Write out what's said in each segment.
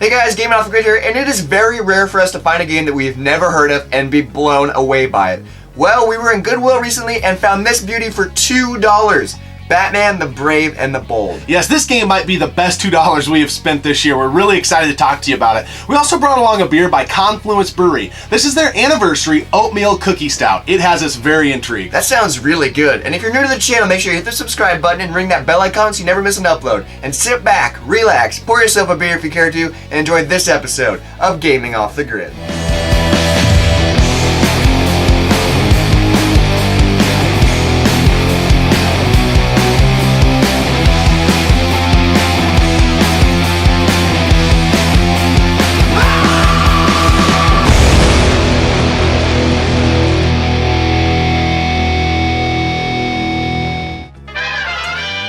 Hey guys, Gaming Off the Grid here, and it is very rare for us to find a game that we've never heard of and be blown away by it. Well, we were in Goodwill recently and found this beauty for $2. Batman the Brave and the Bold. Yes, this game might be the best $2 we have spent this year. We're really excited to talk to you about it. We also brought along a beer by Confluence Brewery. This is their anniversary Oatmeal Cookie Stout. It has us very intrigued. That sounds really good. And if you're new to the channel, make sure you hit the subscribe button and ring that bell icon so you never miss an upload. And sit back, relax, pour yourself a beer if you care to, and enjoy this episode of Gaming Off the Grid.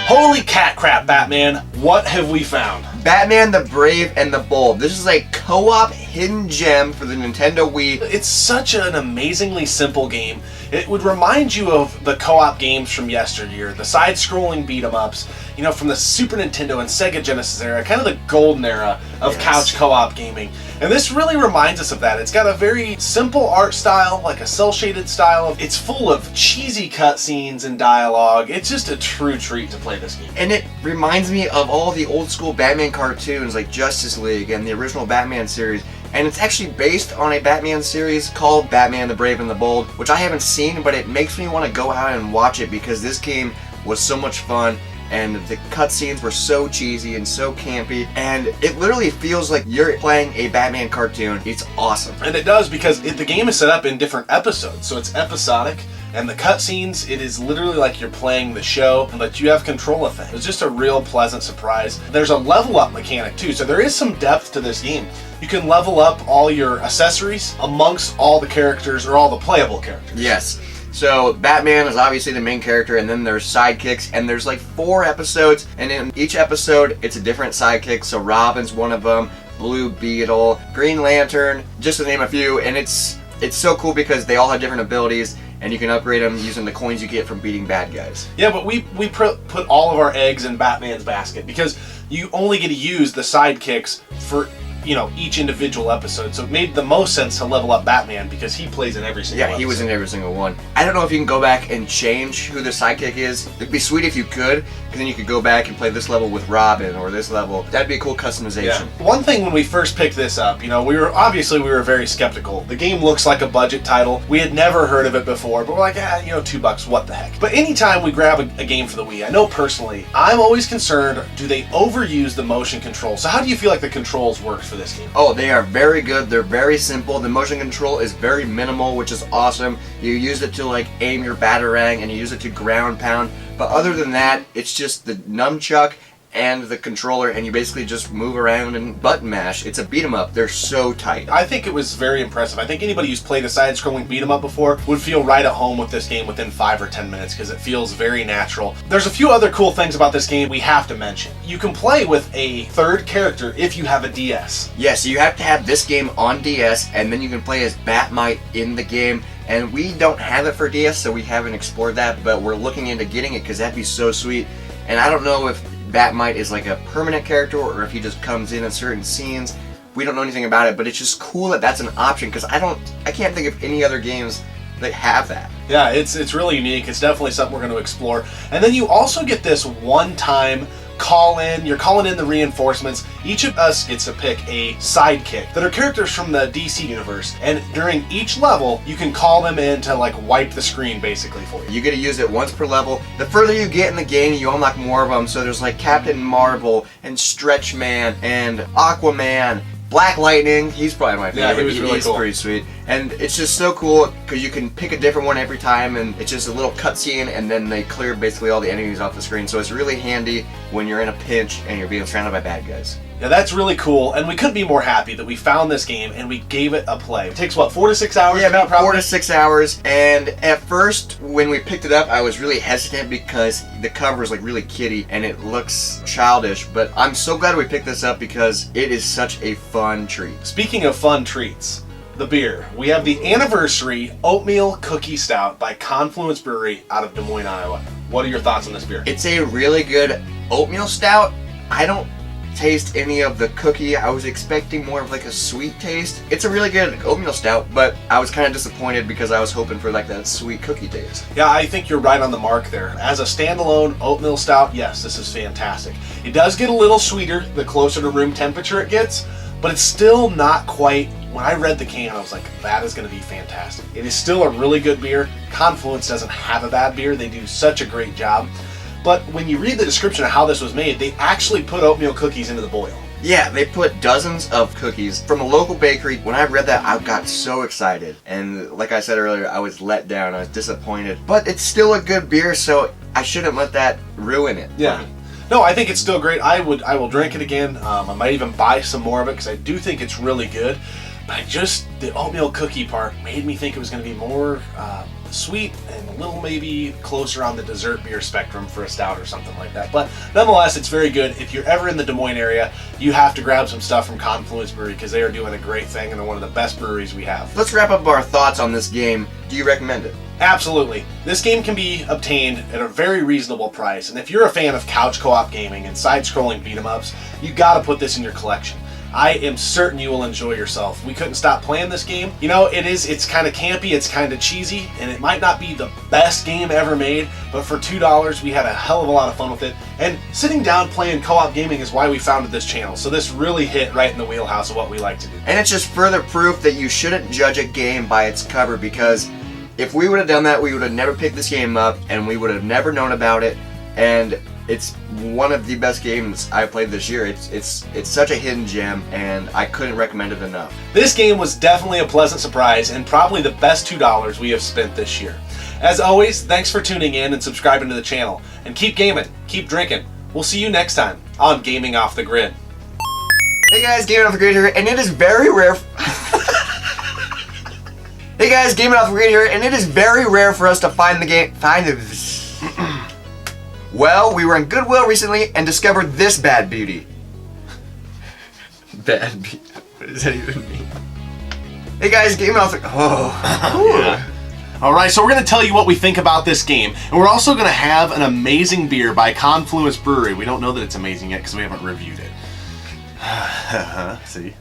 Holy cat crap, Batman. What have we found? Batman the Brave and the Bold. This is a co-op hidden gem for the Nintendo Wii. It's such an amazingly simple game. It would remind you of the co-op games from yesteryear, the side-scrolling beat-em-ups, you know, from the Super Nintendo and Sega Genesis era, kind of the golden era of couch co-op gaming. And this really reminds us of that. It's got a very simple art style, like a cel-shaded style. It's full of cheesy cutscenes and dialogue. It's just a true treat to play this game. And it reminds me of all the old school Batman cartoons like Justice League and the original Batman series. And it's actually based on a Batman series called Batman the Brave and the Bold, which I haven't seen, but it makes me want to go out and watch it because this game was so much fun. And the cutscenes were so cheesy and so campy, and it literally feels like you're playing a Batman cartoon. It's awesome. And it does because the game is set up in different episodes, so it's episodic. And the cutscenes, it is literally like you're playing the show, but you have control of things. It's just a real pleasant surprise. There's a level up mechanic too, so there is some depth to this game. You can level up all your accessories amongst all the characters, or all the playable characters. Yes. So Batman is obviously the main character, and then there's sidekicks, and there's like 4 episodes, and in each episode it's a different sidekick. So Robin's one of them, Blue Beetle, Green Lantern, just to name a few. And it's so cool because they all have different abilities, and you can upgrade them using the coins you get from beating bad guys. Yeah, but we put all of our eggs in Batman's basket because you only get to use the sidekicks for, you know, each individual episode. So it made the most sense to level up Batman because he plays in every single episode. He was in every single one. I don't know if you can go back and change who the sidekick is. It'd be sweet if you could, because then you could go back and play this level with Robin or this level. That'd be a cool customization. Yeah. One thing when we first picked this up, you know, we were very skeptical. The game looks like a budget title. We had never heard of it before, but we're like, you know, $2, what the heck. But anytime we grab a game for the Wii, I know personally, I'm always concerned, do they overuse the motion control? So how do you feel like the controls work for this game? Oh, they are very good. They're very simple. The motion control is very minimal, which is awesome. You use it to like aim your batarang, and you use it to ground pound. But other than that, it's just the nunchuck and the controller, and you basically just move around and button mash. It's a beat 'em up. They're so tight. I think it was very impressive. I think anybody who's played a side-scrolling beat 'em up before would feel right at home with this game within 5 or 10 minutes because it feels very natural. There's a few other cool things about this game we have to mention. You can play with a third character if you have a DS. Yes, you have to have this game on DS, and then you can play as Batmite in the game. And we don't have it for DS, so we haven't explored that, but we're looking into getting it because that'd be so sweet. And I don't know if Batmite is like a permanent character or if he just comes in certain scenes. We don't know anything about it, but it's just cool that that's an option because I can't think of any other games that have that. Yeah, it's really unique. It's definitely something we're going to explore. And then you also get this one-time call-in. You're calling in the reinforcements. Each of us gets to pick a sidekick that are characters from the DC universe. And during each level, you can call them in to like wipe the screen basically for you. You get to use it once per level. The further you get in the game, you unlock more of them. So there's like Captain Marvel and Stretch Man and Aquaman. Black Lightning, he's probably my favorite. Yeah, he was really he's cool. Pretty sweet. And it's just so cool because you can pick a different one every time, and it's just a little cutscene, and then they clear basically all the enemies off the screen. So it's really handy when you're in a pinch and you're being surrounded by bad guys. Yeah, that's really cool, and we couldn't be more happy that we found this game and we gave it a play. It takes, what, 4 to 6 hours? Yeah, about 4 to 6 hours, and at first, when we picked it up, I was really hesitant because the cover is like really kiddie, and it looks childish, but I'm so glad we picked this up because it is such a fun treat. Speaking of fun treats, the beer. We have the anniversary Oatmeal Cookie Stout by Confluence Brewery out of Des Moines, Iowa. What are your thoughts on this beer? It's a really good oatmeal stout. I don't taste any of the cookie. I was expecting more of like a sweet taste. It's a really good oatmeal stout, but I was kind of disappointed because I was hoping for like that sweet cookie taste. Yeah, I think you're right on the mark there. As a standalone oatmeal stout, yes, this is fantastic. It does get a little sweeter the closer to room temperature it gets, but it's still not quite. When I read the can, I was like, that is going to be fantastic. It is still a really good beer. Confluence doesn't have a bad beer. They do such a great job. But when you read the description of how this was made, they actually put oatmeal cookies into the boil. Yeah, they put dozens of cookies from a local bakery. When I read that, I got so excited. And like I said earlier, I was let down. I was disappointed. But it's still a good beer, so I shouldn't let that ruin it. Yeah. No, I think it's still great. I will drink it again. I might even buy some more of it because I do think it's really good. But the oatmeal cookie part made me think it was going to be more sweet and a little maybe closer on the dessert beer spectrum for a stout or something like that. But nonetheless, it's very good. If you're ever in the Des Moines area, you have to grab some stuff from Confluence Brewery because they are doing a great thing and they're one of the best breweries we have. Let's wrap up our thoughts on this game. Do you recommend it? Absolutely. This game can be obtained at a very reasonable price, and if you're a fan of couch co-op gaming and side-scrolling beat-em-ups, you gotta put this in your collection. I am certain you will enjoy yourself. We couldn't stop playing this game. You know, it's kind of campy, it's kind of cheesy, and it might not be the best game ever made, but for $2, we had a hell of a lot of fun with it. And sitting down playing co-op gaming is why we founded this channel, so this really hit right in the wheelhouse of what we like to do. And it's just further proof that you shouldn't judge a game by its cover, because if we would have done that, we would have never picked this game up, and we would have never known about it. And it's one of the best games I've played this year. It's such a hidden gem, and I couldn't recommend it enough. This game was definitely a pleasant surprise, and probably the best $2 we have spent this year. As always, thanks for tuning in and subscribing to the channel. And keep gaming, keep drinking. We'll see you next time on Gaming Off the Grid. Hey guys, Gaming Off the Grid here, and it is very rare. Hey guys, Gaming Off the Grid here, and it is very rare for us to find the Well, we were in Goodwill recently and discovered this bad beauty. Bad beauty? What does that even mean? Hey guys, Gaming Off the... Oh. Yeah. Alright, so we're going to tell you what we think about this game, and we're also going to have an amazing beer by Confluence Brewery. We don't know that it's amazing yet because we haven't reviewed it. See?